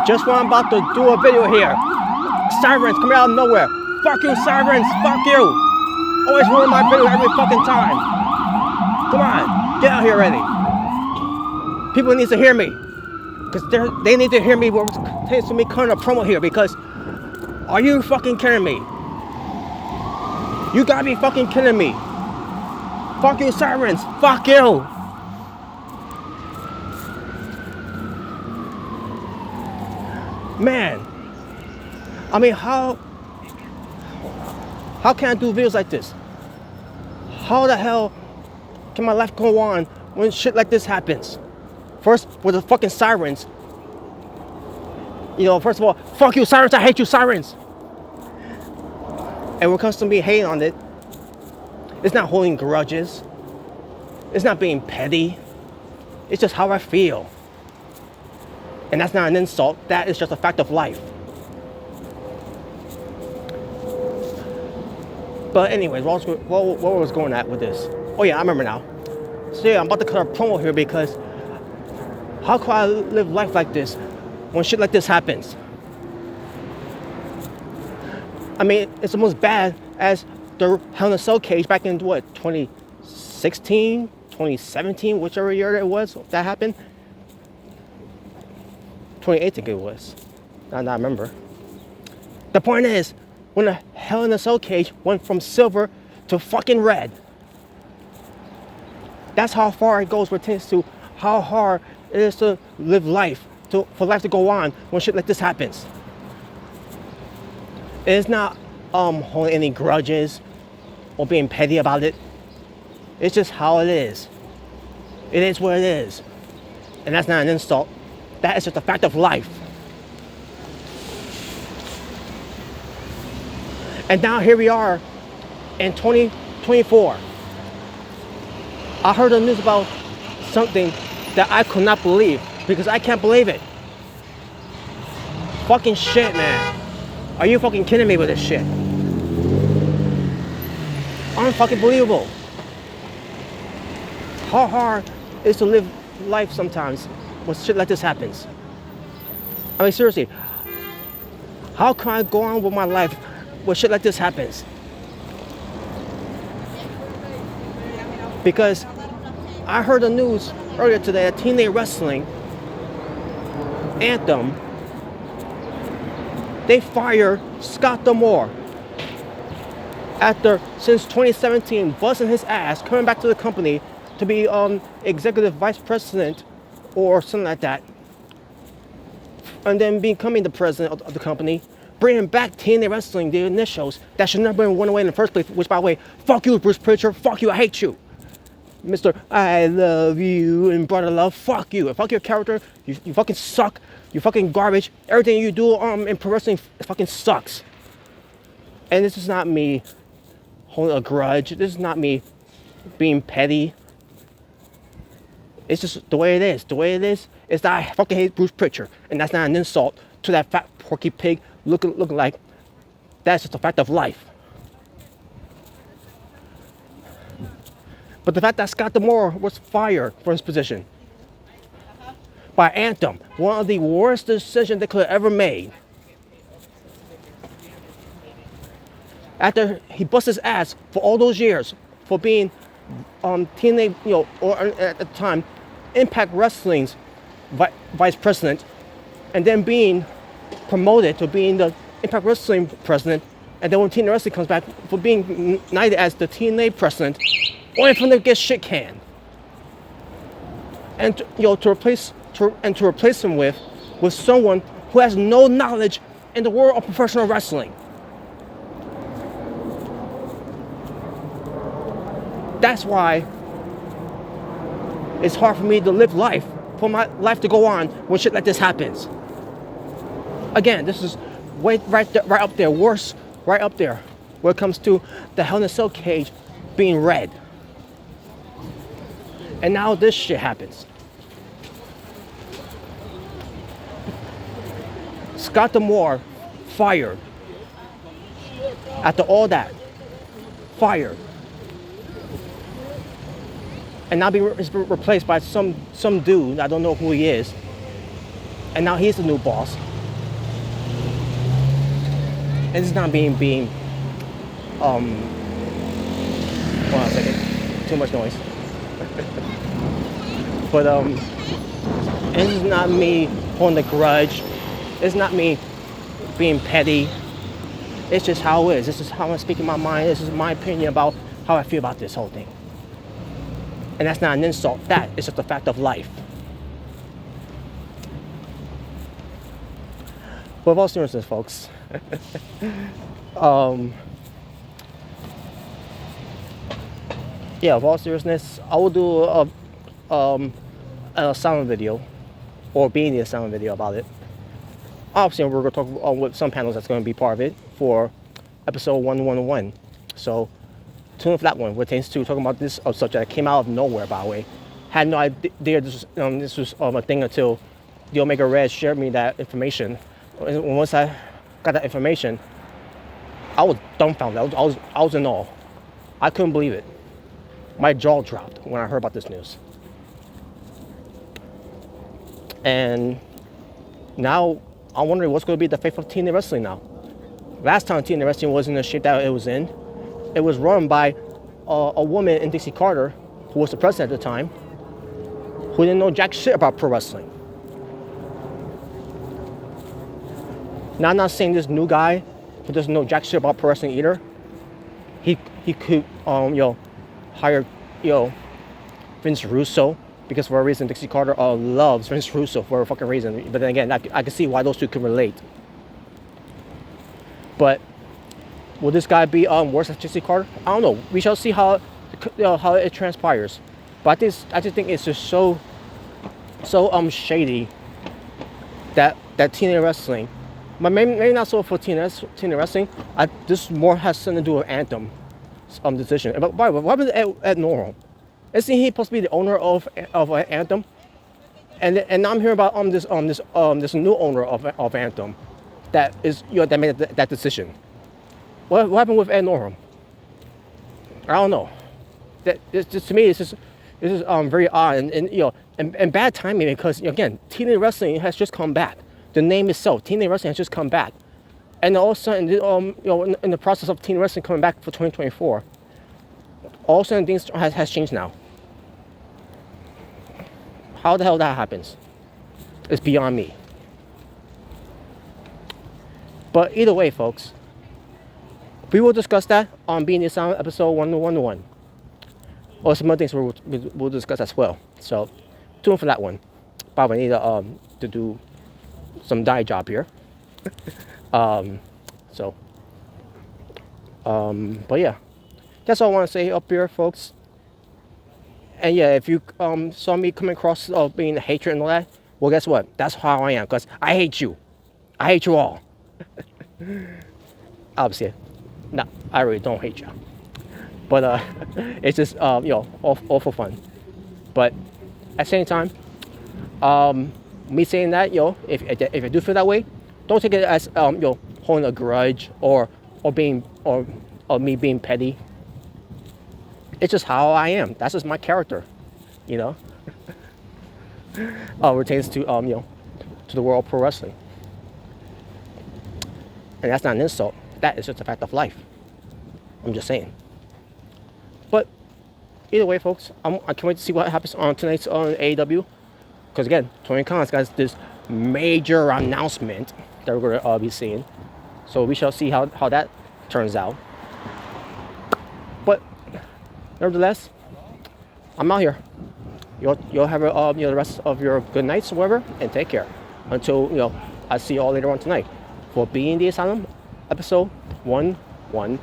Just when I'm about to do a video here, sirens coming out of nowhere. Fuck you, sirens. Fuck you. Always ruin my video every fucking time. Come on, get out here already. People need to hear me. Because they need to hear me what takes me cutting a promo here. Because are you fucking kidding me? You gotta be fucking kidding me. Fuck you, sirens. Fuck you. Man. I mean, how can I do videos like this? How the hell can my life go on when shit like this happens? First, with the fucking sirens. You know, first of all, fuck you, sirens. I hate you, sirens. And when it comes to me hating on it, it's not holding grudges. It's not being petty. It's just how I feel. And that's not an insult. That is just a fact of life. But anyways, what was going at with this? Oh yeah, I remember now. So yeah, I'm about to cut a promo here because how can I live life like this when shit like this happens? I mean, it's almost bad as the Hell in a Cell cage back in what, 2016, 2017, whichever year it was that happened. 2018 I think it was. I remember. The point is, when the Hell in a Cell cage went from silver to fucking red. That's how far it goes pertains to how hard it is to live life, for life to go on when shit like this happens. It's not holding any grudges or being petty about it. It's just how it is. It is what it is. And that's not an insult. That is just a fact of life. And now here we are in 2024. I heard the news about something that I could not believe because I can't believe it. Fucking shit, man. Are you fucking kidding me with this shit? Unfucking believable. How hard it is to live life sometimes when shit like this happens. I mean, seriously, how can I go on with my life when shit like this happens? Because I heard the news earlier today that TNA Wrestling, Anthem, they fired Scott D'Amore after, since 2017, busting his ass, coming back to the company to be executive vice president or something like that, and then becoming the president of the company, bringing back TNA Wrestling, the initials that should never have went away in the first place, which, by the way, fuck you, Bruce Pritchard, fuck you, I hate you. Mr. I love you and brother love, fuck you. Fuck your character, you fucking suck, you fucking garbage. Everything you do in pro wrestling fucking sucks. And this is not me holding a grudge. This is not me being petty. It's just the way it is. The way it is that I fucking hate Bruce Pritchard. And that's not an insult to that fat porky pig looking like. That's just a fact of life. But the fact that Scott D'Amore was fired from his position by Anthem, one of the worst decisions they could have ever made. After he busted his ass for all those years for being TNA, or at the time, Impact Wrestling's vice president, and then being promoted to being the Impact Wrestling president, and then when TNA Wrestling comes back for being knighted as the TNA president, only for them to get shit canned. And to replace him with someone who has no knowledge in the world of professional wrestling. That's why it's hard for me to live life, for my life to go on when shit like this happens. Again, this is right up there, worse, right up there, when it comes to the Hell in a Cell cage being red. And now this shit happens. Scott D'Amore fired. After all that, fired. And now he's replaced by some dude, I don't know who he is. And now he's the new boss. and it's not being hold on a second, too much noise. But this is not me holding a grudge. It's not me being petty. It's just how it is. This is how I'm speaking my mind. This is my opinion about how I feel about this whole thing. And that's not an insult. That is just a fact of life. But with all seriousness, folks, yeah, with all seriousness, I will do a sound video, or being a sound video about it. Obviously, we're going to talk with some panels that's going to be part of it for episode 111. So tune in for that one. What pertains to talking about this subject that came out of nowhere, by the way. Had no idea this was a thing until the Omega Red shared me that information. And once I got that information, I was dumbfounded. I was in awe. I couldn't believe it. My jaw dropped when I heard about this news. And now I'm wondering what's going to be the fate of TNA Wrestling now. Last time TNA Wrestling was in the shape that it was in, it was run by a woman in Dixie Carter, who was the president at the time, who didn't know jack shit about pro wrestling. Now, I'm not saying this new guy who doesn't know jack shit about pro wrestling either, he could hire Vince Russo, because for a reason Dixie Carter loves Vince Russo for a fucking reason. But then again, I can see why those two can relate. But will this guy be worse than Dixie Carter? I don't know. We shall see how it transpires. But I just think it's just so shady that TNA Wrestling, but maybe not so for TNA Wrestling. This more has something to do with Anthem decision. But by the way, what happened to Ed Norton? Isn't he supposed to be the owner of Anthem? And now I'm hearing about this new owner of Anthem that is that made that decision. What happened with Ed Norton? I don't know. To me, it's just very odd and bad timing, because again, TNA Wrestling has just come back. The name itself, TNA Wrestling, has just come back, and all of a sudden, in the process of TNA Wrestling coming back for 2024, all of a sudden things has changed now. How the hell that happens? It's beyond me. But either way, folks, we will discuss that on Being the Sound episode 111. Or some other things we'll discuss as well. So tune in for that one. But I need to do some dye job here. But yeah, that's all I want to say up here, folks. And yeah, if you saw me come across being hatred and all that, well, guess what? That's how I am, because I hate you. I hate you all. Obviously, no, I really don't hate you. But it's just all for fun. But at the same time, me saying that, if I do feel that way, don't take it as holding a grudge or me being petty. It's just how I am. That's just my character, Pertains to to the world of pro wrestling, and that's not an insult. That is just a fact of life. I'm just saying. But either way, folks, I can't wait to see what happens on tonight's on AEW, because again, Tony Khan's got this major announcement that we're going to be seeing. So we shall see how that turns out. But nevertheless, I'm out here. You'll have the rest of your good nights or whatever, and take care. Until I see you all later on tonight for Being the Asylum, episode 111.